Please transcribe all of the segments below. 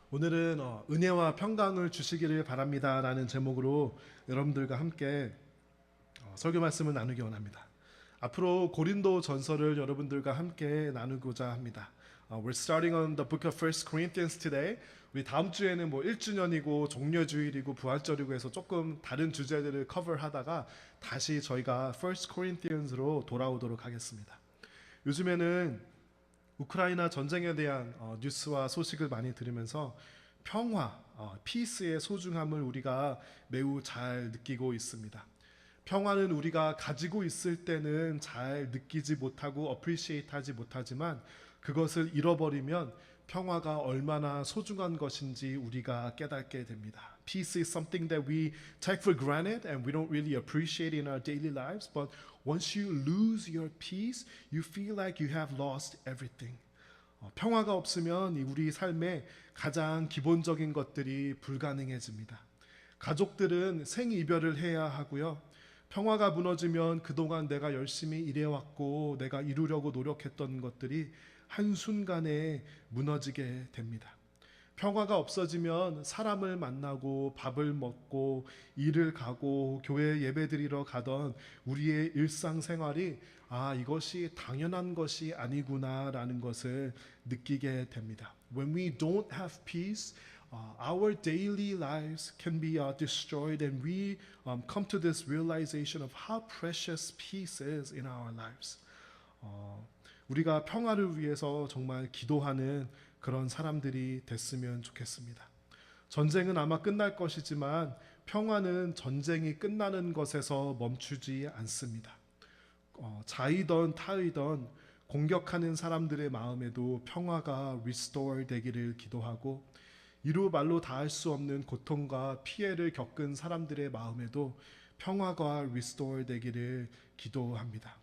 오늘은 은혜와 평강을 주시기를 바랍니다 라는 제목으로 여러분들과 함께 설교 말씀을 나누기 원합니다. 앞으로 고린도 전서를 여러분들과 함께 나누고자 합니다. We're starting on the book of First Corinthians today. 우리 다음 주에는 1주년이고 종려주일이고 부활절이고 해서 조금 다른 주제들을 커버하다가 다시 저희가 First Corinthians로 돌아오도록 하겠습니다. 요즘에는 우크라이나 전쟁에 대한 뉴스와 소식을 많이 들으면서 평화, 피스의 소중함을 우리가 매우 잘 느끼고 있습니다. 평화는 우리가 가지고 있을 때는 잘 느끼지 못하고 어프리시에이트 하지 못하지만 그것을 잃어버리면 평화가 얼마나 소중한 것인지 우리가 깨닫게 됩니다. Peace is something that we take for granted and we don't really appreciate in our daily lives. But once you lose your peace, you feel like you have lost everything. 평화가 없으면 우리 삶에 가장 기본적인 것들이 불가능해집니다. 가족들은 생이별을 해야 하고요. 평화가 무너지면 그동안 내가 열심히 일해왔고 내가 이루려고 노력했던 것들이 한순간에 무너지게 됩니다. 평화가 없어지면 사람을 만나고 밥을 먹고 일을 가고 교회 예배드리러 가던 우리의 일상생활이 이것이 당연한 것이 아니구나라는 것을 느끼게 됩니다. When we don't have peace, our daily lives can be destroyed and we come to this realization of how precious peace is in our lives. 우리가 평화를 위해서 정말 기도하는 그런 사람들이 됐으면 좋겠습니다. 전쟁은 아마 끝날 것이지만 평화는 전쟁이 끝나는 것에서 멈추지 않습니다. 자이던 타이던 공격하는 사람들의 마음에도 평화가 restore 되기를 기도하고 이루 말로 다할 수 없는 고통과 피해를 겪은 사람들의 마음에도 평화가 restore 되기를 기도합니다.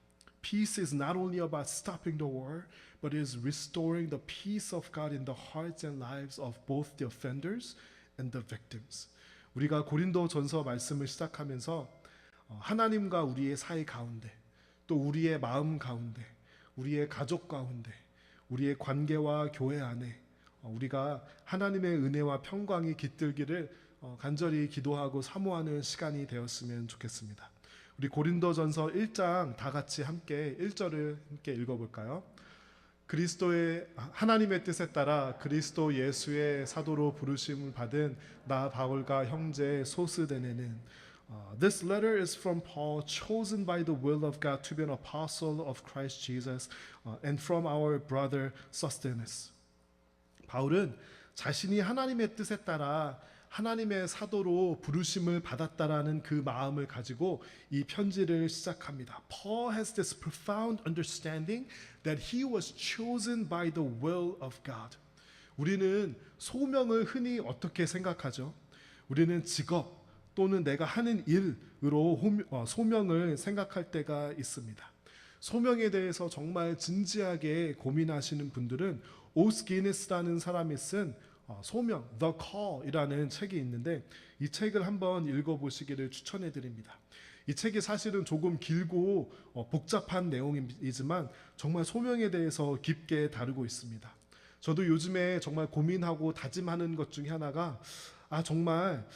Peace is not only about stopping the war, but is restoring the peace of God in the hearts and lives of both the offenders and the victims. 우리가 고린도 전서 말씀을 시작하면서 하나님과 우리의 사이 가운데, 또 우리의 마음 가운데, 우리의 가족 가운데, 우리의 관계와 교회 안에 우리가 하나님의 은혜와 평강이 깃들기를 간절히 기도하고 사모하는 시간이 되었으면 좋겠습니다. 우리 고린도전서 1장 다 같이 함께 1절을 함께 읽어볼까요? 그리스도의 하나님의 뜻에 따라 그리스도 예수의 사도로 부르심을 받은 나 바울과 형제 소스데네는 This letter is from Paul, chosen by the will of God to be an apostle of Christ Jesus, and from our brother Sosthenes. 바울은 자신이 하나님의 뜻에 따라 하나님의 사도로 부르심을 받았다라는 그 마음을 가지고 이 편지를 시작합니다. Paul has this profound understanding that he was chosen by the will of God. 우리는 소명을 흔히 어떻게 생각하죠? 우리는 직업 또는 내가 하는 일으로 소명을 생각할 때가 있습니다. 소명에 대해서 정말 진지하게 고민하시는 분들은 오스 기네스라는 사람이 쓴 소명, The Call이라는 책이 있는데 이 책을 한번 읽어보시기를 추천해 드립니다. 이 책이 사실은 조금 길고 복잡한 내용이지만 정말 소명에 대해서 깊게 다루고 있습니다. 저도 요즘에 정말 고민하고 다짐하는 것 중에 하나가 정말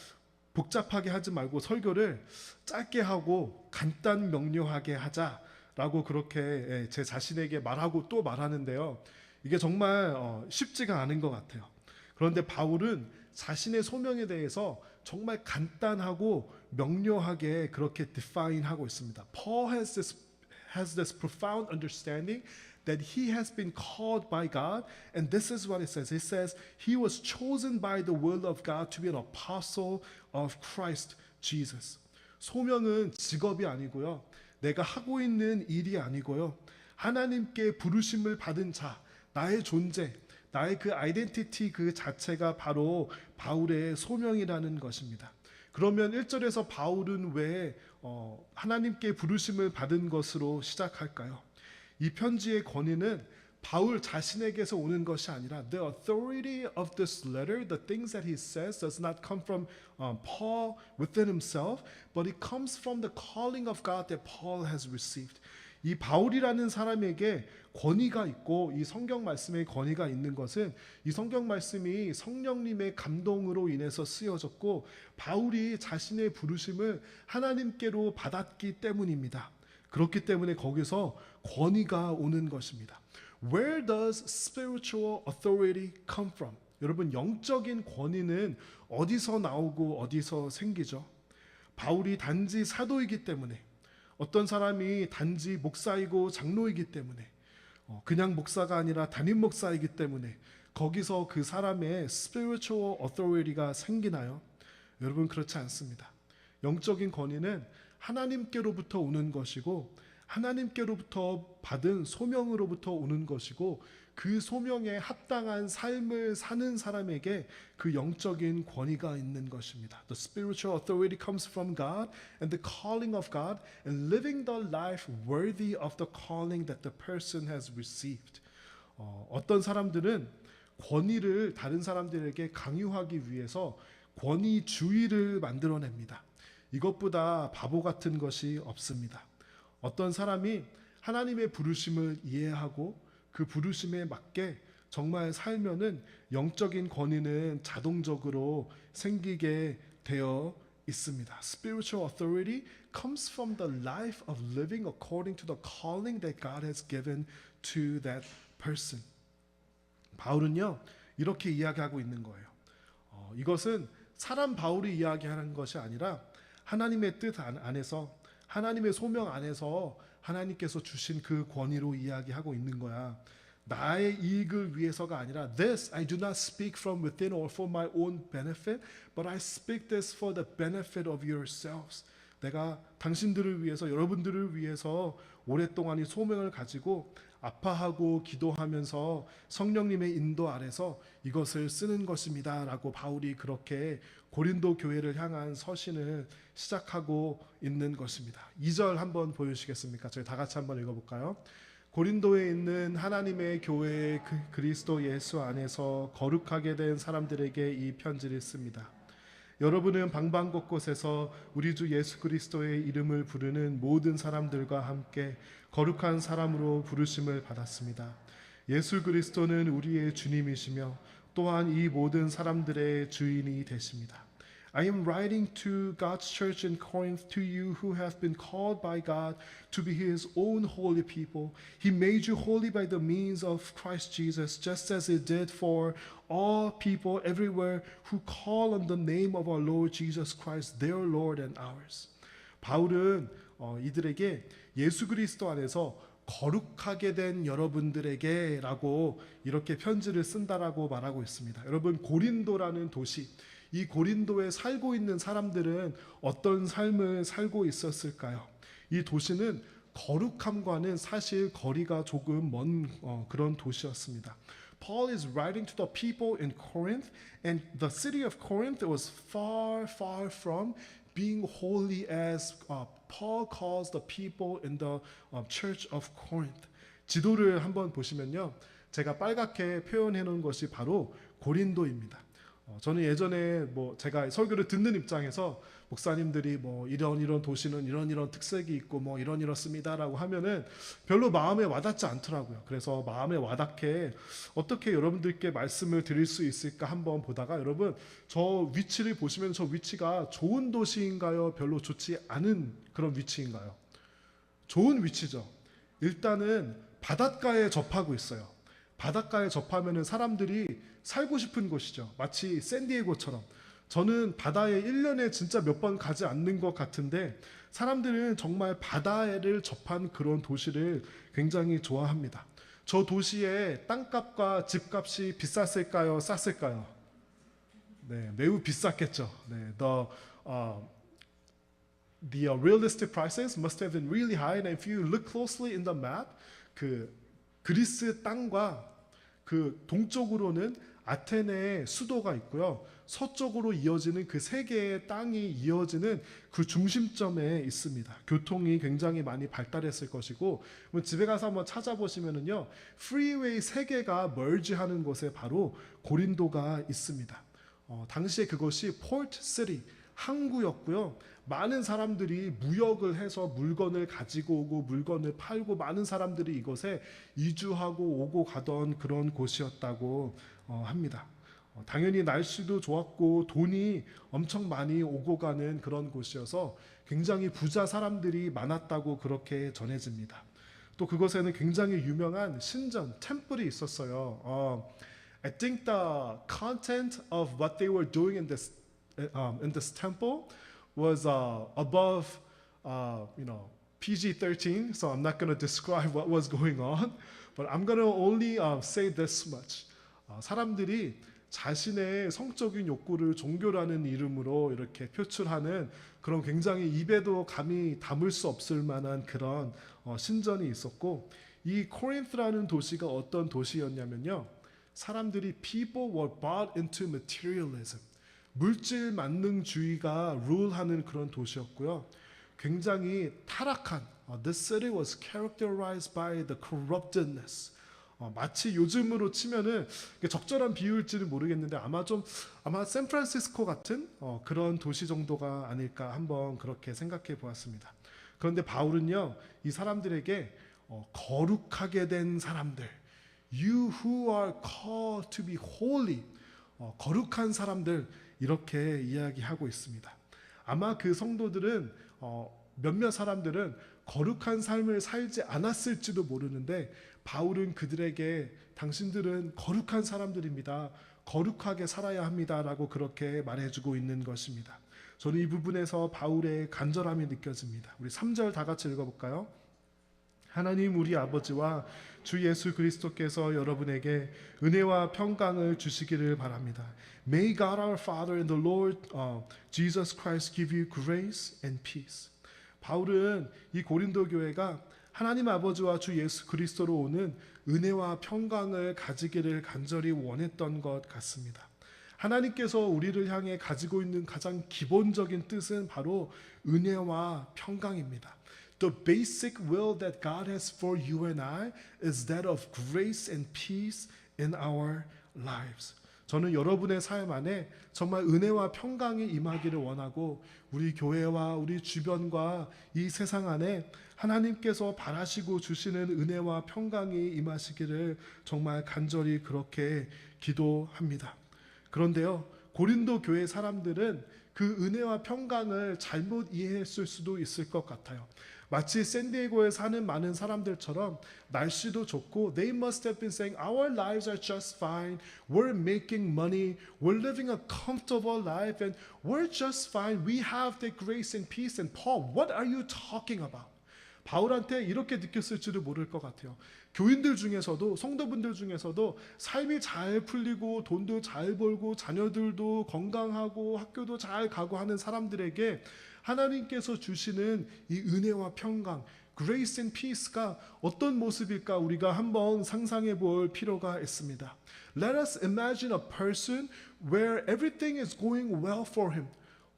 복잡하게 하지 말고 설교를 짧게 하고 간단 명료하게 하자라고 그렇게 제 자신에게 말하고 또 말하는데요. 이게 정말 쉽지가 않은 것 같아요. 그런데 바울은 자신의 소명에 대해서 정말 간단하고 명료하게 그렇게 define하고 있습니다. Paul has this profound understanding that he has been called by God, and this is what it says. It says he was chosen by the will of God to be an apostle of Christ Jesus. 소명은 직업이 아니고요. 내가 하고 있는 일이 아니고요. 하나님께 부르심을 받은 자, 나의 존재, 나의 그 아이덴티티 그 자체가 바로 바울의 소명이라는 것입니다. 그러면 1절에서 바울은 왜 하나님께 부르심을 받은 것으로 시작할까요? 이 편지의 권위는 바울 자신에게서 오는 것이 아니라 the authority of this letter, the things that he says does not come from Paul within himself, but it comes from the calling of God that Paul has received. 이 바울이라는 사람에게 권위가 있고 이 성경 말씀에 권위가 있는 것은 이 성경 말씀이 성령님의 감동으로 인해서 쓰여졌고 바울이 자신의 부르심을 하나님께로 받았기 때문입니다. 그렇기 때문에 거기서 권위가 오는 것입니다. Where does spiritual authority come from? 여러분, 영적인 권위는 어디서 나오고 어디서 생기죠? 바울이 단지 사도이기 때문에, 어떤 사람이 단지 목사이고 장로이기 때문에, 그냥 목사가 아니라 담임 목사이기 때문에 거기서 그 사람의 spiritual authority가 생기나요? 여러분, 그렇지 않습니다. 영적인 권위는 하나님께로부터 오는 것이고 하나님께로부터 받은 소명으로부터 오는 것이고 그 소명에 합당한 삶을 사는 사람에게 그 영적인 권위가 있는 것입니다. The spiritual authority comes from God and the calling of God and living the life worthy of the calling that the person has received. 어떤 사람들은 권위를 다른 사람들에게 강요하기 위해서 권위주의를 만들어냅니다. 이것보다 바보 같은 것이 없습니다. 어떤 사람이 하나님의 부르심을 이해하고 그 부르심에 맞게 정말 살면은 영적인 권위는 자동적으로 생기게 되어 있습니다. Spiritual authority comes from the life of living according to the calling that God has given to that person. 바울은요, 이렇게 이야기하고 있는 거예요. 이것은 사람 바울이 이야기하는 것이 아니라 하나님의 뜻 안에서, 하나님의 소명 안에서 하나님께서 주신 그 권위로 이야기하고 있는 거야. 나의 이익을 위해서가 아니라 This I do not speak from within or for my own benefit, but I speak this for the benefit of yourselves. 내가 당신들을 위해서, 여러분들을 위해서 오랫동안 이 소명을 가지고 아파하고 기도하면서 성령님의 인도 아래서 이것을 쓰는 것입니다 라고 바울이 그렇게 고린도 교회를 향한 서신을 시작하고 있는 것입니다. 2절 한번 보여주시겠습니까? 저희 다 같이 한번 읽어볼까요? 고린도에 있는 하나님의 교회의 그리스도 예수 안에서 거룩하게 된 사람들에게 이 편지를 씁니다. 여러분은 방방곳곳에서 우리 주 예수 그리스도의 이름을 부르는 모든 사람들과 함께 거룩한 사람으로 부르심을 받았습니다. 예수 그리스도는 우리의 주님이시며 또한 이 모든 사람들의 주인이 되십니다. I am writing to God's church in Corinth to you who have been called by God to be His own holy people. He made you holy by the means of Christ Jesus, just as He did for all people everywhere who call on the name of our Lord Jesus Christ, their Lord and ours. 바울은 이들에게 예수 그리스도 안에서 거룩하게 된 여러분들에게 라고 이렇게 편지를 쓴다라고 말하고 있습니다. 여러분, 고린도라는 도시, 이 고린도에 살고 있는 사람들은 어떤 삶을 살고 있었을까요? 이 도시는 거룩함과는 사실 거리가 조금 먼 그런 도시였습니다. Paul is writing to the people in Corinth, and the city of Corinth was far, far from being holy as Paul calls the people in the church of Corinth. 지도를 한번 보시면요, 제가 빨갛게 표현해 놓은 것이 바로 고린도입니다. 저는 예전에 제가 설교를 듣는 입장에서 목사님들이 이런 도시는 이런 특색이 있고 이렇습니다라고 하면은 별로 마음에 와닿지 않더라고요. 그래서 마음에 와닿게 어떻게 여러분들께 말씀을 드릴 수 있을까 한번 보다가, 여러분 저 위치를 보시면 저 위치가 좋은 도시인가요? 별로 좋지 않은 그런 위치인가요? 좋은 위치죠. 일단은 바닷가에 접하고 있어요. 바닷가에 접하면은 사람들이 살고 싶은 곳이죠. 마치 샌디에고처럼. 저는 바다에 1년에 진짜 몇 번 가지 않는 것 같은데 사람들은 정말 바다를 접한 그런 도시를 굉장히 좋아합니다. 저 도시의 땅값과 집값이 비쌌을까요? 쌌을까요? 네, 매우 비쌌겠죠. 네, the realistic prices must have been really high. And if you look closely in the map, 그리스 땅과 그 동쪽으로는 아테네의 수도가 있고요. 서쪽으로 이어지는 그 세 개의 땅이 이어지는 그 중심점에 있습니다. 교통이 굉장히 많이 발달했을 것이고, 집에 가서 한번 찾아보시면은요, 프리웨이 세 개가 멀지하는 곳에 바로 고린도가 있습니다. 당시에 그것이 포트 시티, 항구였고요. 많은 사람들이 무역을 해서 물건을 가지고 오고 물건을 팔고 많은 사람들이 이곳에 이주하고 오고 가던 그런 곳이었다고 합니다. 당연히 날씨도 좋았고 돈이 엄청 많이 오고 가는 그런 곳이어서 굉장히 부자 사람들이 많았다고 그렇게 전해집니다. 또 그곳에는 굉장히 유명한 신전, 템플이 있었어요. I think the content of what they were doing in this temple was above, PG-13. So I'm not going to describe what was going on, but I'm going to only say this much. 사람들이 자신의 성적인 욕구를 종교라는 이름으로 이렇게 표출하는 그런 굉장히 입에도 감히 담을 수 없을 만한 그런 신전이 있었고, 이 코린트라는 도시가 어떤 도시였냐면요, 사람들이 people were bought into materialism, 물질 만능주의가 룰하는 그런 도시였고요. 굉장히 타락한, this city was characterized by the corruptedness. 마치 요즘으로 치면은 적절한 비유일지는 모르겠는데 아마 샌프란시스코 같은 그런 도시 정도가 아닐까 한번 그렇게 생각해 보았습니다. 그런데 바울은요, 이 사람들에게 거룩하게 된 사람들, you who are called to be holy, 거룩한 사람들, 이렇게 이야기하고 있습니다. 아마 그 성도들은 몇몇 사람들은 거룩한 삶을 살지 않았을지도 모르는데, 바울은 그들에게 당신들은 거룩한 사람들입니다, 거룩하게 살아야 합니다라고 그렇게 말해주고 있는 것입니다. 저는 이 부분에서 바울의 간절함이 느껴집니다. 우리 3절 다 같이 읽어볼까요? 하나님 우리 아버지와 주 예수 그리스도께서 여러분에게 은혜와 평강을 주시기를 바랍니다. May God our Father and the Lord Jesus Christ give you grace and peace. 바울은 이 고린도 교회가 하나님 아버지와 주 예수 그리스도로 오는 은혜와 평강을 가지기를 간절히 원했던 것 같습니다. 하나님께서 우리를 향해 가지고 있는 가장 기본적인 뜻은 바로 은혜와 평강입니다. The basic will that God has for you and I is that of grace and peace in our lives. 저는 여러분의 삶 안에 정말 은혜와 평강이 임하기를 원하고, 우리 교회와 우리 주변과 이 세상 안에 하나님께서 바라시고 주시는 은혜와 평강이 임하시기를 정말 간절히 그렇게 기도합니다. 그런데요, 고린도 교회 사람들은 그 은혜와 평강을 잘못 이해했을 수도 있을 것 같아요. 마치 샌디에고에 사는 많은 사람들처럼 날씨도 좋고 they must have been saying our lives are just fine, we're making money, we're living a comfortable life and we're just fine, we have the grace and peace. And Paul, what are you talking about? 바울한테 이렇게 느꼈을지도 모를 것 같아요. 교인들 중에서도, 성도분들 중에서도 삶이 잘 풀리고 돈도 잘 벌고 자녀들도 건강하고 학교도 잘 가고 하는 사람들에게 하나님께서 주시는 이 은혜와 평강, grace and peace가 어떤 모습일까 우리가 한번 상상해 볼 필요가 있습니다. Let us imagine a person where everything is going well for him.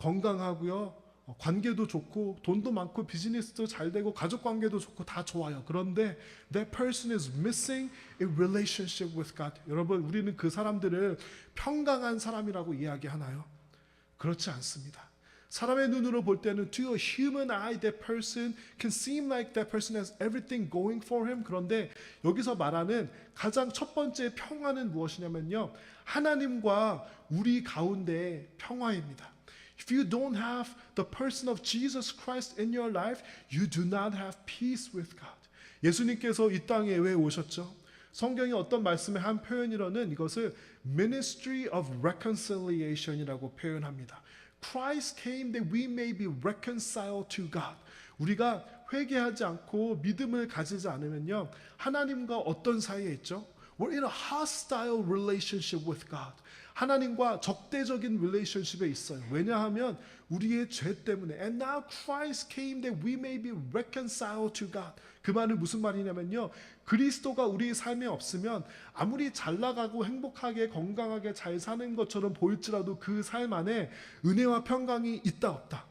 건강하고요, 관계도 좋고 돈도 많고 비즈니스도 잘 되고 가족 관계도 좋고 다 좋아요. 그런데 that person is missing a relationship with God. 여러분, 우리는 그 사람들을 평강한 사람이라고 이야기하나요? 그렇지 않습니다. 사람의 눈으로 볼 때는 to a human eye that person can seem like that person has everything going for him. 그런데 여기서 말하는 가장 첫 번째 평화는 무엇이냐면요, 하나님과 우리 가운데 평화입니다. If you don't have the person of Jesus Christ in your life, you do not have peace with God. 예수님께서 이 땅에 왜 오셨죠? 성경의 어떤 말씀의 한 표현으로는 이것을 ministry of reconciliation이라고 표현합니다. Christ came that we may be reconciled to God. 우리가 회개하지 않고 믿음을 가지지 않으면요, 하나님과 어떤 사이에 있죠? We're in a hostile relationship with God. 하나님과 적대적인 relationship에 있어요. 왜냐하면 우리의 죄 때문에. And now Christ came that we may be reconciled to God. 그 말은 무슨 말이냐면요, 그리스도가 우리 삶에 없으면 아무리 잘 나가고 행복하게 건강하게 잘 사는 것처럼 보일지라도 그 삶 안에 은혜와 평강이 있다 없다?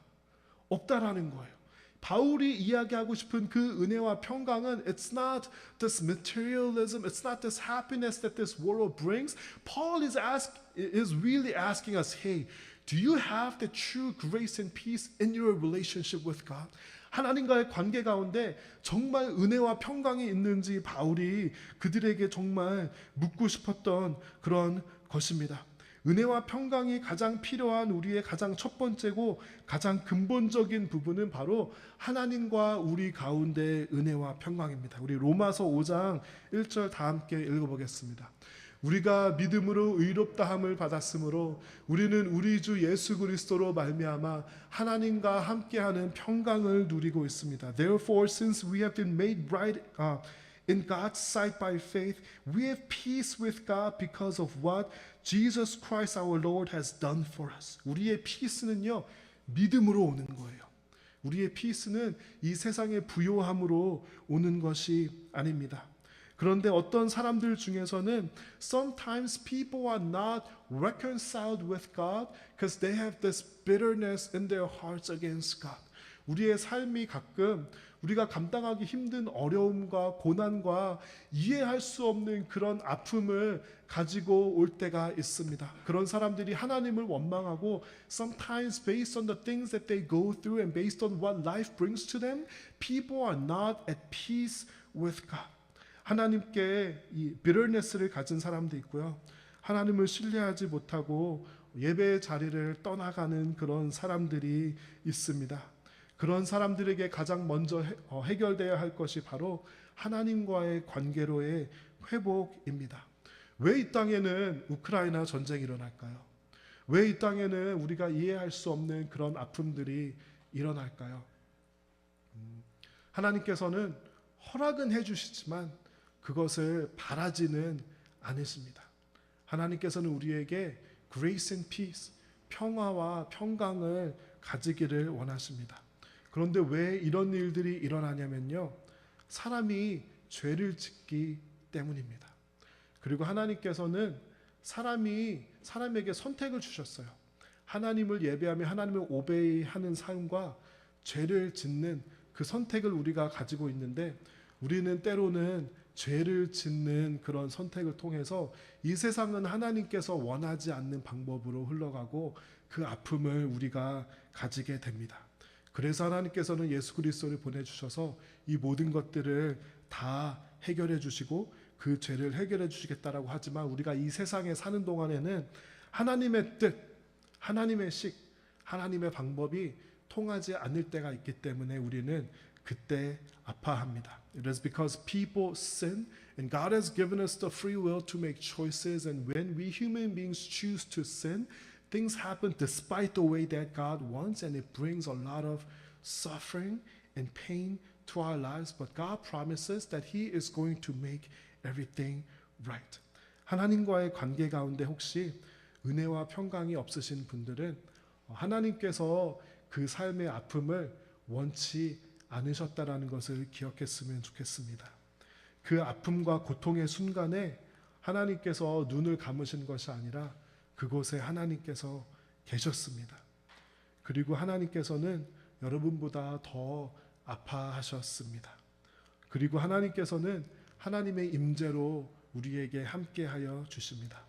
없다라는 거예요. 바울이 이야기하고 싶은 그 은혜와 평강은 it's not this materialism, it's not this happiness that this world brings. Paul is really asking us, hey, Do you have the true grace and peace in your relationship with God? 하나님과의 관계 가운데 정말 은혜와 평강이 있는지 바울이 그들에게 정말 묻고 싶었던 그런 것입니다. 은혜와 평강이 가장 필요한 우리의 가장 첫 번째고 가장 근본적인 부분은 바로 하나님과 우리 가운데 은혜와 평강입니다. 우리 로마서 5장 1절 다 함께 읽어보겠습니다. 우리가 믿음으로 의롭다함을 받았으므로 우리는 우리 주 예수 그리스도로 말미암아 하나님과 함께하는 평강을 누리고 있습니다. Therefore, since we have been made right in God's sight by faith, we have peace with God because of what Jesus Christ our Lord has done for us. 우리의 피스는요, 믿음으로 오는 거예요. 우리의 피스는 이 세상의 부요함으로 오는 것이 아닙니다. 그런데 어떤 사람들 중에서는 sometimes people are not reconciled with God because they have this bitterness in their hearts against God. 우리의 삶이 가끔 우리가 감당하기 힘든 어려움과 고난과 이해할 수 없는 그런 아픔을 가지고 올 때가 있습니다. 그런 사람들이 하나님을 원망하고 sometimes based on the things that they go through and based on what life brings to them, people are not at peace with God. 하나님께 이 bitterness를 가진 사람도 있고요. 하나님을 신뢰하지 못하고 예배의 자리를 떠나가는 그런 사람들이 있습니다. 그런 사람들에게 가장 먼저 해결되어야 할 것이 바로 하나님과의 관계로의 회복입니다. 왜 이 땅에는 우크라이나 전쟁이 일어날까요? 왜 이 땅에는 우리가 이해할 수 없는 그런 아픔들이 일어날까요? 하나님께서는 허락은 해주시지만 그것을 바라지는 않으십니다. 하나님께서는 우리에게 grace and peace, 평화와 평강을 가지기를 원하십니다. 그런데 왜 이런 일들이 일어나냐면요, 사람이 죄를 짓기 때문입니다. 그리고 하나님께서는 사람에게 선택을 주셨어요. 하나님을 예배하며 하나님을 오베이하는 삶과 죄를 짓는 그 선택을 우리가 가지고 있는데, 우리는 때로는 죄를 짓는 그런 선택을 통해서 이 세상은 하나님께서 원하지 않는 방법으로 흘러가고 그 아픔을 우리가 가지게 됩니다. 그래서 하나님께서는 예수 그리스도를 보내주셔서 이 모든 것들을 다 해결해 주시고 그 죄를 해결해 주시겠다라고 하지만 우리가 이 세상에 사는 동안에는 하나님의 뜻, 하나님의 식, 하나님의 방법이 통하지 않을 때가 있기 때문에 우리는 그때 아파합니다. It is because people sin and God has given us the free will to make choices, and when we human beings choose to sin, things happen despite the way that God wants, and it brings a lot of suffering and pain to our lives. But God promises that He is going to make everything right. 하나님과의 관계 가운데 혹시 은혜와 평강이 없으신 분들은 하나님께서 그 삶의 아픔을 원치 않으셨다라는 것을 기억했으면 좋겠습니다. 그 아픔과 고통의 순간에 하나님께서 눈을 감으신 것이 아니라 그곳에 하나님께서 계셨습니다. 그리고 하나님께서는 여러분보다 더 아파하셨습니다. 그리고 하나님께서는 하나님의 임재로 우리에게 함께하여 주십니다.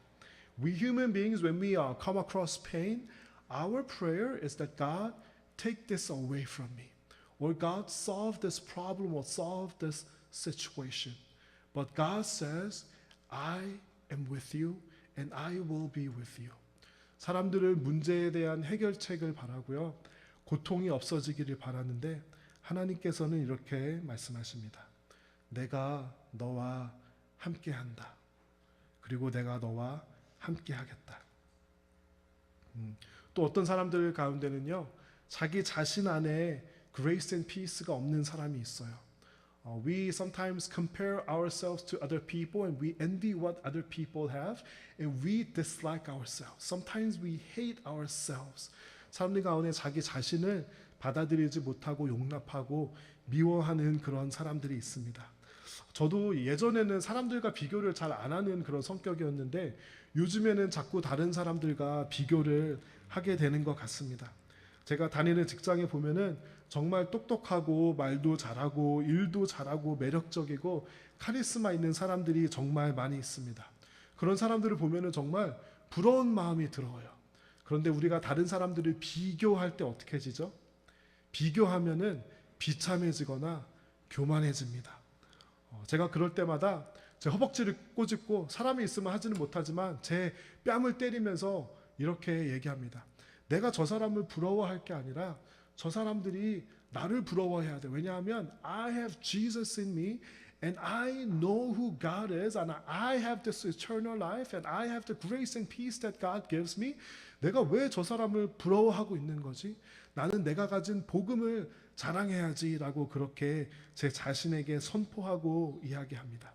We human beings, when we come across pain, our prayer is that God take this away from me. Or God solve this problem or solve this situation. But God says, I am with you and I will be with you. 사람들은 문제에 대한 해결책을 바라고요. 고통이 없어지기를 바라는데 하나님께서는 이렇게 말씀하십니다. 내가 너와 함께한다. 그리고 내가 너와 함께하겠다. 또 어떤 사람들 가운데는요, 자기 자신 안에 grace and peace가 없는 사람이 있어요. We sometimes compare ourselves to other people and we envy what other people have and we dislike ourselves. Sometimes we hate ourselves. 사람들 가운데 자기 자신을 받아들이지 못하고 용납하고 미워하는 그런 사람들이 있습니다. 저도 예전에는 사람들과 비교를 잘 안 하는 그런 성격이었는데 요즘에는 자꾸 다른 사람들과 비교를 하게 되는 것 같습니다. 제가 다니는 직장에 보면은 정말 똑똑하고 말도 잘하고 일도 잘하고 매력적이고 카리스마 있는 사람들이 정말 많이 있습니다. 그런 사람들을 보면은 정말 부러운 마음이 들어요. 그런데 우리가 다른 사람들을 비교할 때 어떻게 해지죠? 비교하면은 비참해지거나 교만해집니다. 제가 그럴 때마다 제 허벅지를 꼬집고 사람이 있으면 하지는 못하지만 제 뺨을 때리면서 이렇게 얘기합니다. 내가 저 사람을 부러워할 게 아니라 저 사람들이 나를 부러워해야 돼. 왜냐하면 I have Jesus in me and I know who God is and I have this eternal life and I have the grace and peace that God gives me. 내가 왜 저 사람을 부러워하고 있는 거지? 나는 내가 가진 복음을 자랑해야지라고 그렇게 제 자신에게 선포하고 이야기합니다.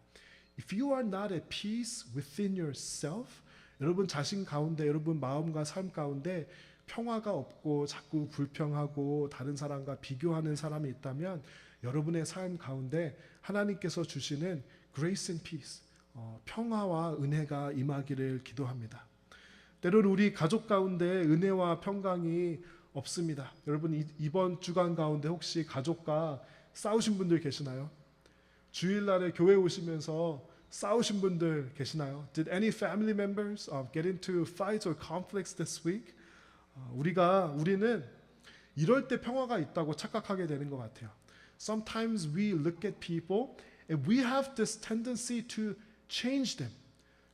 If you are not at peace within yourself, 여러분 자신 가운데, 여러분 마음과 삶 가운데 평화가 없고 자꾸 불평하고 다른 사람과 비교하는 사람이 있다면 여러분의 삶 가운데 하나님께서 주시는 grace and peace, 평화와 은혜가 임하기를 기도합니다. 때로는 우리 가족 가운데 은혜와 평강이 없습니다. 여러분 이번 주간 가운데 혹시 가족과 싸우신 분들 계시나요? 주일날에 교회 오시면서 싸우신 분들 계시나요? Did any family members get into fights or conflicts this week? 우리는 이럴 때 평화가 있다고 착각하게 되는 것 같아요. Sometimes we look at people and we have this tendency to change them.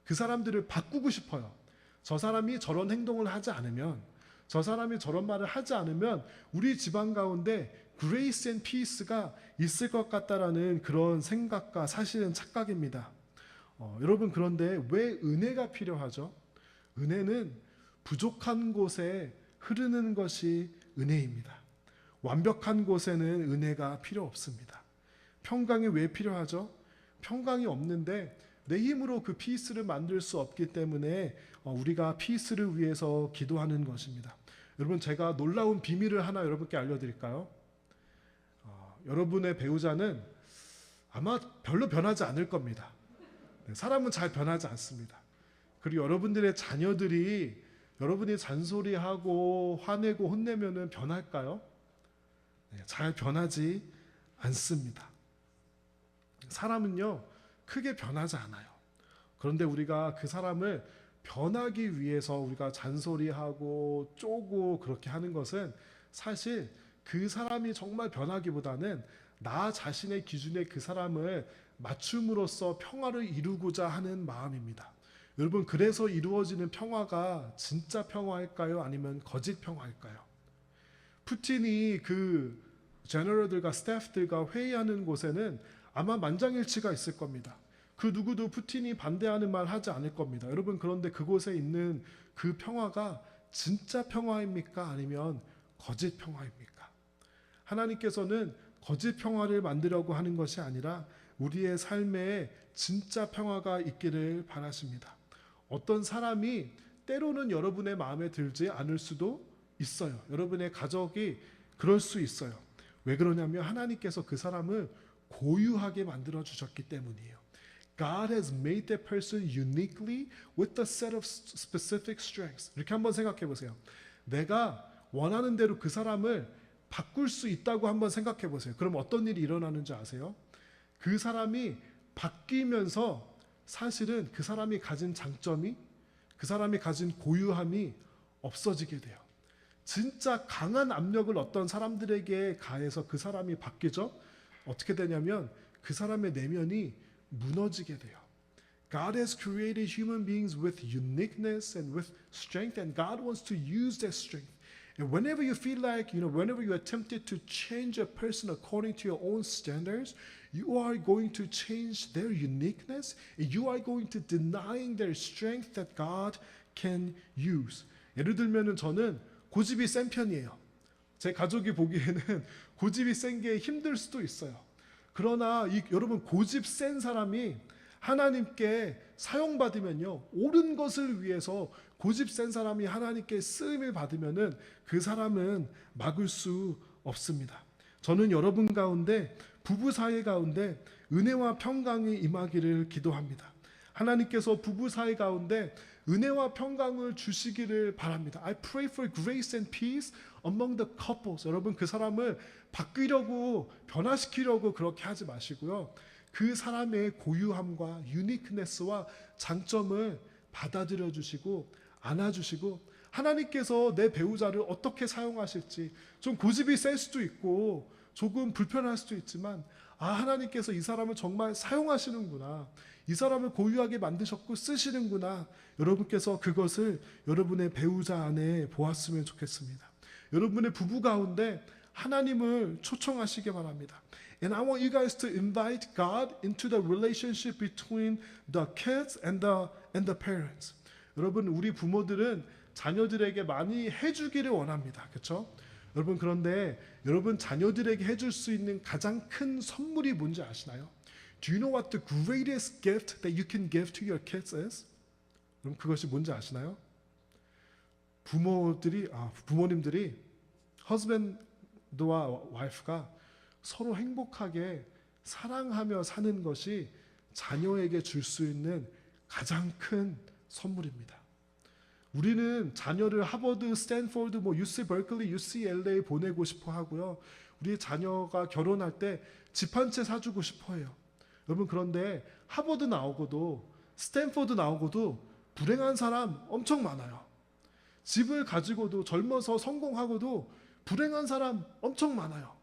그 사람들을 바꾸고 싶어요. 저 사람이 저런 행동을 하지 않으면, 저 사람이 저런 말을 하지 않으면 우리 집안 가운데 grace and peace가 있을 것 같다라는 그런 생각과 사실은 착각입니다. 여러분 그런데 왜 은혜가 필요하죠? 은혜는 부족한 곳에 흐르는 것이 은혜입니다. 완벽한 곳에는 은혜가 필요 없습니다. 평강이 왜 필요하죠? 평강이 없는데 내 힘으로 그 피스를 만들 수 없기 때문에 우리가 피스를 위해서 기도하는 것입니다. 여러분 제가 놀라운 비밀을 하나 여러분께 알려드릴까요? 여러분의 배우자는 아마 별로 변하지 않을 겁니다. 사람은 잘 변하지 않습니다. 그리고 여러분들의 자녀들이 여러분이 잔소리하고 화내고 혼내면은 변할까요? 잘 변하지 않습니다. 사람은요 크게 변하지 않아요. 그런데 우리가 그 사람을 변하기 위해서 우리가 잔소리하고 쪼고 그렇게 하는 것은 사실 그 사람이 정말 변하기보다는 나 자신의 기준에 그 사람을 맞춤으로써 평화를 이루고자 하는 마음입니다. 여러분 그래서 이루어지는 평화가 진짜 평화일까요? 아니면 거짓 평화일까요? 푸틴이 그 제너럴들과 스태프들과 회의하는 곳에는 아마 만장일치가 있을 겁니다. 그 누구도 푸틴이 반대하는 말 하지 않을 겁니다. 여러분 그런데 그곳에 있는 그 평화가 진짜 평화입니까? 아니면 거짓 평화입니까? 하나님께서는 거짓 평화를 만들려고 하는 것이 아니라 우리의 삶에 진짜 평화가 있기를 바라십니다. 어떤 사람이 때로는 여러분의 마음에 들지 않을 수도 있어요. 여러분의 가족이 그럴 수 있어요. 왜 그러냐면 하나님께서 그 사람을 고유하게 만들어 주셨기 때문이에요. God has made that person uniquely with a set of specific strengths. 이렇게 한번 생각해 보세요. 내가 원하는 대로 그 사람을 바꿀 수 있다고 한번 생각해 보세요. 그럼 어떤 일이 일어나는지 아세요? 그 사람이 바뀌면서 사실은 그 사람이 가진 장점이, 그 사람이 가진 고유함이 없어지게 돼요. 진짜 강한 압력을 어떤 사람들에게 가해서 그 사람이 바뀌죠? 어떻게 되냐면 그 사람의 내면이 무너지게 돼요. God has created human beings with uniqueness and with strength, and God wants to use that strength. And whenever you feel like, whenever you are tempted to change a person according to your own standards, you are going to change their uniqueness, and you are going to denying their strength that God can use. 예를 들면은 저는 고집이 센 편이에요. 제 가족이 보기에는 고집이 센 게 힘들 수도 있어요. 그러나 여러분 고집 센 사람이 하나님께 사용받으면요, 옳은 것을 위해서 고집 센 사람이 하나님께 쓰임을 받으면은 그 사람은 막을 수 없습니다. 저는 여러분 가운데, 부부 사이 가운데 은혜와 평강이 임하기를 기도합니다. 하나님께서 부부 사이 가운데 은혜와 평강을 주시기를 바랍니다. I pray for grace and peace among the couples. 여러분 그 사람을 바꾸려고 변화시키려고 그렇게 하지 마시고요. 그 사람의 고유함과 유니크네스와 장점을 받아들여 주시고 안아주시고 하나님께서 내 배우자를 어떻게 사용하실지 좀 고집이 셀 수도 있고 조금 불편할 수도 있지만 하나님께서 이 사람을 정말 사용하시는구나. 이 사람을 고유하게 만드셨고 쓰시는구나. 여러분께서 그것을 여러분의 배우자 안에 보았으면 좋겠습니다. 여러분의 부부 가운데 하나님을 초청하시기 바랍니다. And I want you guys to invite God into the relationship between the kids and the parents. 여러분, 우리 부모들은 자녀들에게 많이 해주기를 원합니다. 그렇죠? 여러분, 그런데 여러분 자녀들에게 해줄 수 있는 가장 큰 선물이 뭔지 아시나요? Do you know what the greatest gift that you can give to your kids is? 그럼 그것이 뭔지 아시나요? 부모님들이 husband와 wife가 서로 행복하게 사랑하며 사는 것이 자녀에게 줄 수 있는 가장 큰 선물입니다. 우리는 자녀를 하버드, 스탠포드, UC 버클리, UCLA 보내고 싶어 하고요. 우리 자녀가 결혼할 때 집 한 채 사주고 싶어 해요. 여러분, 그런데 하버드 나오고도 스탠포드 나오고도 불행한 사람 엄청 많아요. 집을 가지고도 젊어서 성공하고도 불행한 사람 엄청 많아요.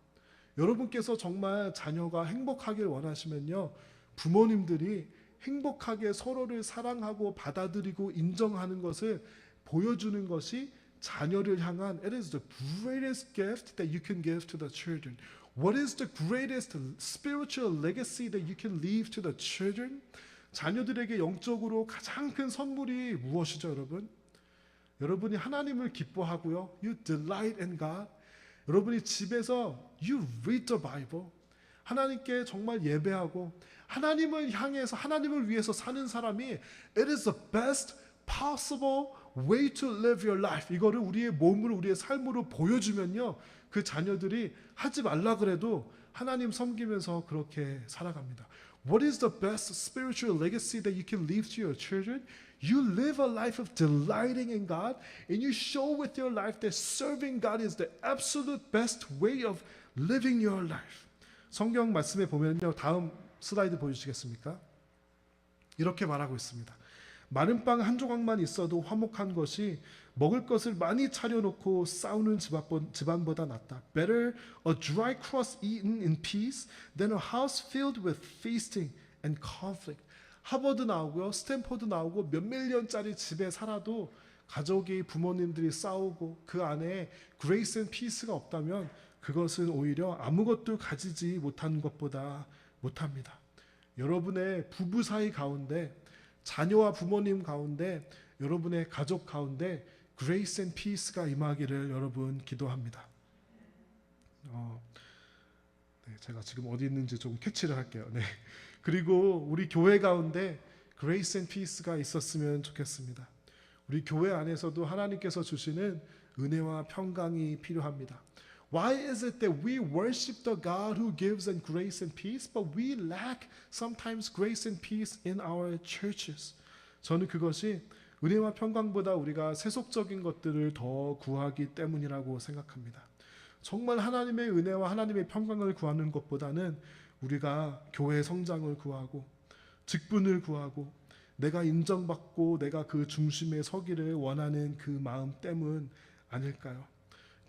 여러분께서 정말 자녀가 행복하길 원하시면요, 부모님들이 행복하게 서로를 사랑하고 받아들이고 인정하는 것을 보여주는 것이 자녀를 향한 It is the greatest gift that you can give to the children. What is the greatest spiritual legacy that you can leave to the children? 자녀들에게 영적으로 가장 큰 선물이 무엇이죠, 여러분? 여러분이 하나님을 기뻐하고요. You delight in God. 여러분이 집에서 you read the Bible. 하나님께 정말 예배하고 하나님을 향해서 하나님을 위해서 사는 사람이 It is the best possible way to live your life. 이거를 우리의 몸으로 우리의 삶으로 보여주면요, 그 자녀들이 하지 말라 그래도 하나님 섬기면서 그렇게 살아갑니다. What is the best spiritual legacy that you can leave to your children? You live a life of delighting in God, and you show with your life that serving God is the absolute best way of living your life. 성경 말씀에 보면요, 다음 슬라이드 보여주시겠습니까? 이렇게 말하고 있습니다. 마른 빵 한 조각만 있어도 화목한 것이 먹을 것을 많이 차려놓고 싸우는 집안보다 낫다. Better a dry crust eaten in peace than a house filled with feasting and conflict. 하버드 나오고요, 스탠포드 나오고 몇몇 년짜리 집에 살아도 가족이 부모님들이 싸우고 그 안에 grace and peace가 없다면 그것은 오히려 아무것도 가지지 못한 것보다 못합니다. 여러분의 부부 사이 가운데, 자녀와 부모님 가운데, 여러분의 가족 가운데 grace and peace가 임하기를 여러분 기도합니다. 제가 지금 어디 있는지 좀 캐치를 할게요. 네. 그리고 우리 교회 가운데 grace and peace가 있었으면 좋겠습니다. 우리 교회 안에서도 하나님께서 주시는 은혜와 평강이 필요합니다. Why is it that we worship the God who gives and grace and peace, but we lack sometimes grace and peace in our churches? 저는 그것이 은혜와 평강보다 우리가 세속적인 것들을 더 구하기 때문이라고 생각합니다. 정말 하나님의 은혜와 하나님의 평강을 구하는 것보다는 우리가 교회 성장을 구하고 직분을 구하고 내가 인정받고 내가 그 중심에 서기를 원하는 그 마음 때문 아닐까요?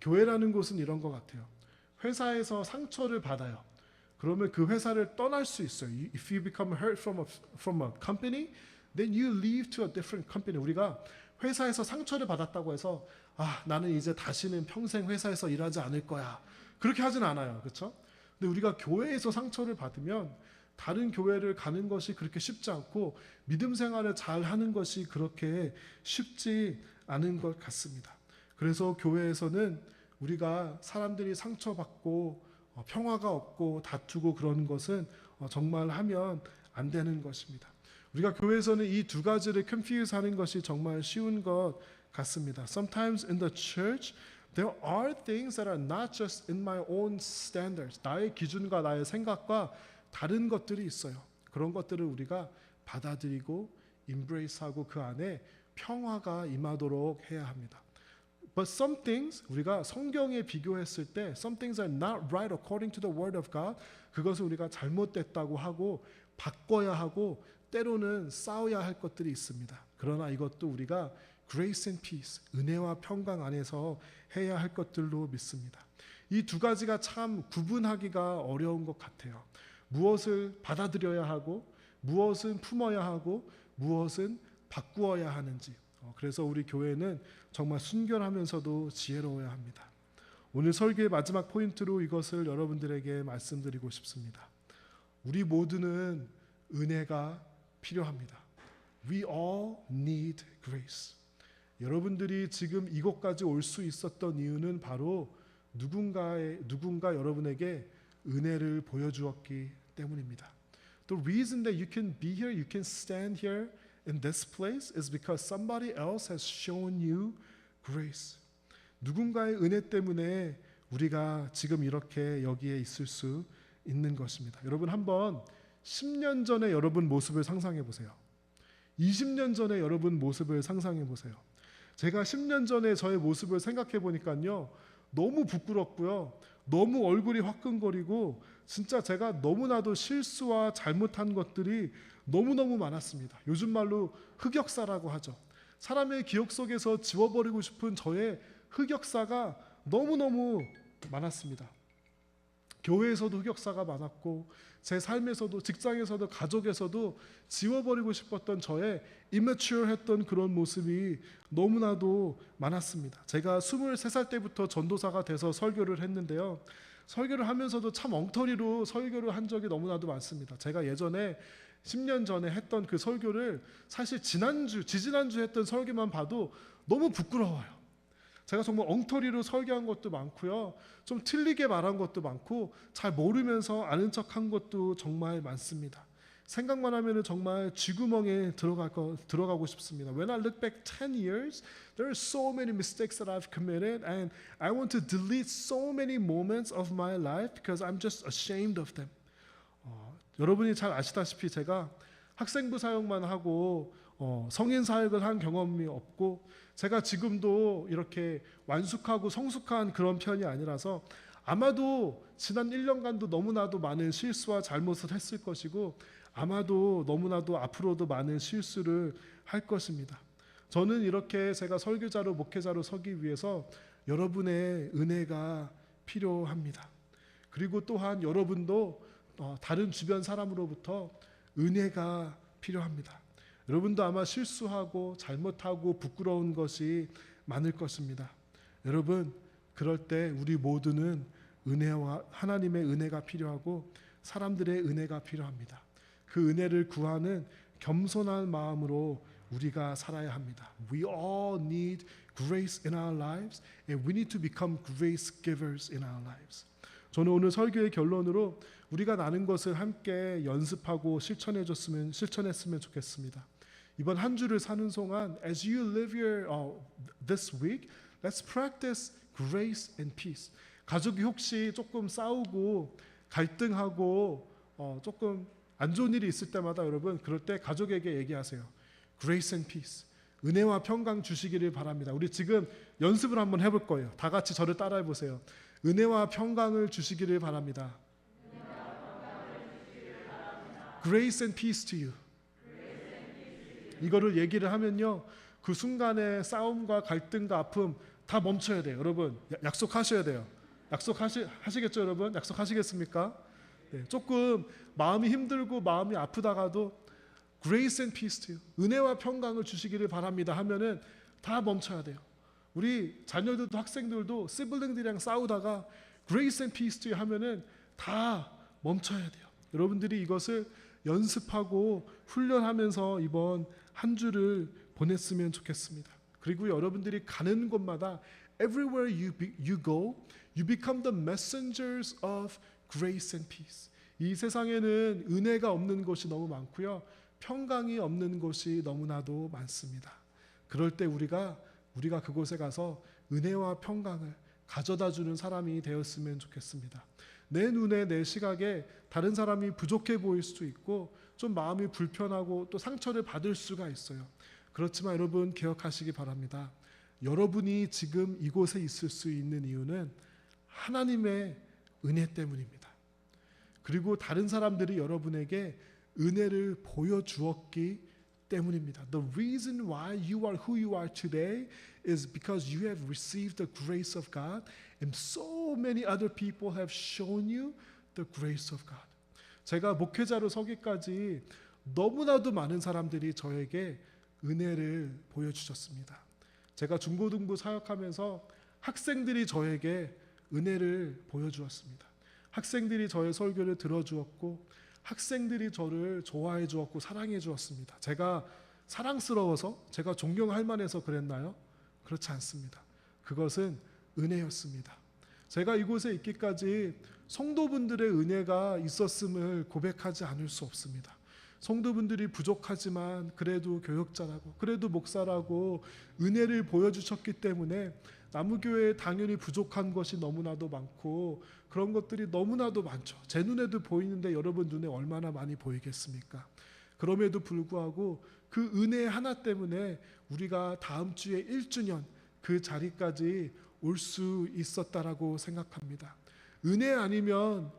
교회라는 곳은 이런 것 같아요. 회사에서 상처를 받아요. 그러면 그 회사를 떠날 수 있어요. If you become hurt from a company, then you leave to a different company. 우리가 회사에서 상처를 받았다고 해서 나는 이제 다시는 평생 회사에서 일하지 않을 거야. 그렇게 하진 않아요. 그렇죠? 근데 우리가 교회에서 상처를 받으면 다른 교회를 가는 것이 그렇게 쉽지 않고 믿음 생활을 잘 하는 것이 그렇게 쉽지 않은 것 같습니다. 그래서 교회에서는 우리가 사람들이 상처받고 평화가 없고 다투고 그런 것은 정말 하면 안 되는 것입니다. 우리가 교회에서는 이 두 가지를 confuse 하는 것이 정말 쉬운 것 같습니다. Sometimes in the church there are things that are not just in my own standards. 나의 기준과 나의 생각과 다른 것들이 있어요. 그런 것들을 우리가 받아들이고 embrace하고 그 안에 평화가 임하도록 해야 합니다. But some things 우리가 성경에 비교했을 때 some things are not right according to the word of God. 그것을 우리가 잘못됐다고 하고 바꿔야 하고 때로는 싸워야 할 것들이 있습니다. 그러나 이것도 우리가 grace and peace, 은혜와 평강 안에서 해야 할 것들로 믿습니다. 이 두 가지가 참 구분하기가 어려운 것 같아요. 무엇을 받아들여야 하고 무엇은 품어야 하고 무엇은 바꾸어야 하는지. 그래서 우리 교회는 정말 순결하면서도 지혜로워야 합니다. 오늘 설교의 마지막 포인트로 이것을 여러분들에게 말씀드리고 싶습니다. 우리 모두는 은혜가 필요합니다. We all need grace. 여러분들이 지금 이곳까지 올 수 있었던 이유는 바로 누군가 여러분에게 은혜를 보여주었기 때문입니다. The reason that you can be here, you can stand here in this place is because somebody else has shown you grace. 누군가의 은혜 때문에 우리가 지금 이렇게 여기에 있을 수 있는 것입니다. 여러분 한번 10년 전에 여러분 모습을 상상해 보세요. 20년 전에 여러분 모습을 상상해 보세요. 제가 10년 전에 저의 모습을 생각해 보니까요. 너무 부끄럽고요. 너무 얼굴이 화끈거리고 진짜 제가 너무나도 실수와 잘못한 것들이 너무너무 많았습니다. 요즘 말로 흑역사라고 하죠. 사람의 기억 속에서 지워버리고 싶은 저의 흑역사가 너무너무 많았습니다. 교회에서도 흑역사가 많았고 제 삶에서도 직장에서도 가족에서도 지워버리고 싶었던 저의 immature-했던 그런 모습이 너무나도 많았습니다. 제가 23살 때부터 전도사가 돼서 설교를 했는데요. 설교를 하면서도 참 엉터리로 설교를 한 적이 너무나도 많습니다. 제가 예전에 10년 전에 했던 그 설교를 사실 지지난주 했던 설교만 봐도 너무 부끄러워요. 제가 정말 엉터리로 설교한 것도 많고요. 좀 틀리게 말한 것도 많고 잘 모르면서 아는 척한 것도 정말 많습니다. 생각만 하면 정말 쥐구멍에 들어가고 싶습니다. When I look back 10 years, there are so many mistakes that I've committed and I want to delete so many moments of my life because I'm just ashamed of them. 여러분이 잘 아시다시피 제가 학생부 사역만 하고 성인 사역을 한 경험이 없고 제가 지금도 이렇게 완숙하고 성숙한 그런 편이 아니라서 아마도 지난 1년간도 너무나도 많은 실수와 잘못을 했을 것이고 아마도 너무나도 앞으로도 많은 실수를 할 것입니다. 저는 이렇게 제가 설교자로 목회자로 서기 위해서 여러분의 은혜가 필요합니다. 그리고 또한 여러분도 다른 주변 사람으로부터 은혜가 필요합니다. 여러분도 아마 실수하고 잘못하고 부끄러운 것이 많을 것입니다. 여러분, 그럴 때 우리 모두는 은혜와 하나님의 은혜가 필요하고 사람들의 은혜가 필요합니다. 그 은혜를 구하는 겸손한 마음으로 우리가 살아야 합니다. We all need grace in our lives and we need to become grace givers in our lives. 저는 오늘 설교의 결론으로 우리가 나눈 것을 함께 연습하고 실천했으면 좋겠습니다. 이번 한 주를 사는 동안 as you live this week, let's practice grace and peace. 가족이 혹시 조금 싸우고 갈등하고 조금 안 좋은 일이 있을 때마다 여러분 그럴 때 가족에게 얘기하세요. Grace and peace. 은혜와 평강 주시기를 바랍니다. 우리 지금 연습을 한번 해볼 거예요. 다 같이 저를 따라해 보세요. 은혜와 평강을 주시기를 바랍니다. Grace and peace to you. 이거를 얘기를 하면요. 그 순간에 싸움과 갈등과 아픔 다 멈춰야 돼요. 여러분 약속하셔야 돼요. 약속하시겠죠 여러분? 약속하시겠습니까? 네, 조금 마음이 힘들고 마음이 아프다가도 Grace and peace to you. 은혜와 평강을 주시기를 바랍니다 하면은 다 멈춰야 돼요. 우리 자녀들도 학생들도 시블링들이랑 싸우다가 Grace and peace to you 하면은 다 멈춰야 돼요. 여러분들이 이것을 연습하고 훈련하면서 이번 한 주를 보냈으면 좋겠습니다. 그리고 여러분들이 가는 곳마다 everywhere you go, you become the messengers of grace and peace. 이 세상에는 은혜가 없는 곳이 너무 많고요. 평강이 없는 곳이 너무나도 많습니다. 그럴 때 우리가 그곳에 가서 은혜와 평강을 가져다 주는 사람이 되었으면 좋겠습니다. 내 눈에 내 시각에 다른 사람이 부족해 보일 수도 있고 좀 마음이 불편하고 또 상처를 받을 수가 있어요. 그렇지만 여러분 기억하시기 바랍니다. 여러분이 지금 이곳에 있을 수 있는 이유는 하나님의 은혜 때문입니다. 그리고 다른 사람들이 여러분에게 은혜를 보여주었기 때문입니다. The reason why you are who you are today is because you have received the grace of God and so many other people have shown you the grace of God. 제가 목회자로 서기까지 너무나도 많은 사람들이 저에게 은혜를 보여주셨습니다. 제가 중고등부 사역하면서 학생들이 저에게 은혜를 보여주었습니다. 학생들이 저의 설교를 들어주었고 학생들이 저를 좋아해 주었고 사랑해 주었습니다. 제가 사랑스러워서 제가 존경할 만해서 그랬나요? 그렇지 않습니다. 그것은 은혜였습니다. 제가 이곳에 있기까지 성도분들의 은혜가 있었음을 고백하지 않을 수 없습니다. 성도분들이 부족하지만 그래도 교역자라고 그래도 목사라고 은혜를 보여주셨기 때문에 나무교회에 당연히 부족한 것이 너무나도 많고 그런 것들이 너무나도 많죠. 제 눈에도 보이는데 여러분 눈에 얼마나 많이 보이겠습니까? 그럼에도 불구하고 그 은혜 하나 때문에 우리가 다음 주에 1주년 그 자리까지 올 수 있었다라고 생각합니다. 은혜 아니면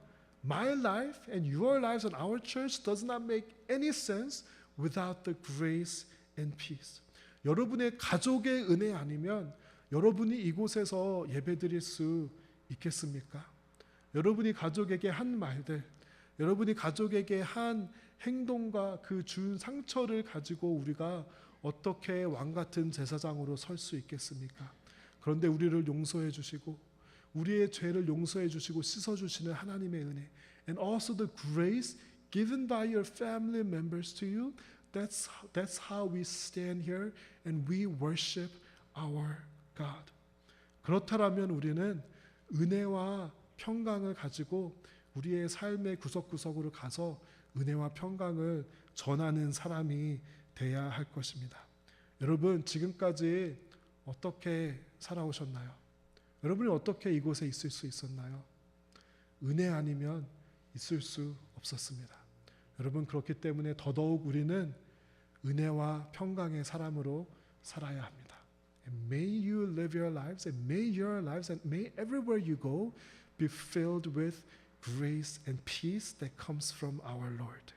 My life and your lives and our church does not make any sense without the grace and peace. 여러분의 가족의 은혜 아니면 여러분이 이곳에서 예배드릴 수 있겠습니까? 여러분이 가족에게 한 말들, 여러분이 가족에게 한 행동과 그 준 상처를 가지고 우리가 어떻게 왕 같은 제사장으로 설 수 있겠습니까? 그런데 우리를 용서해 주시고 우리의 죄를 용서해 주시고 씻어 주시는 하나님의 은혜 and also the grace given by your family members to you, that's how we stand here and we worship our God. 그렇다면 우리는 은혜와 평강을 가지고 우리의 삶의 구석구석으로 가서 은혜와 평강을 전하는 사람이 돼야 할 것입니다. 여러분 지금까지 어떻게 살아오셨나요? 여러분이 어떻게 이곳에 있을 수 있었나요? 은혜 아니면 있을 수 없었습니다. 여러분 그렇기 때문에 더더욱 우리는 은혜와 평강의 사람으로 살아야 합니다. And may you live your lives and may your lives and may everywhere you go be filled with grace and peace that comes from our Lord.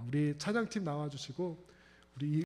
우리 찬양팀 나와주시고 우리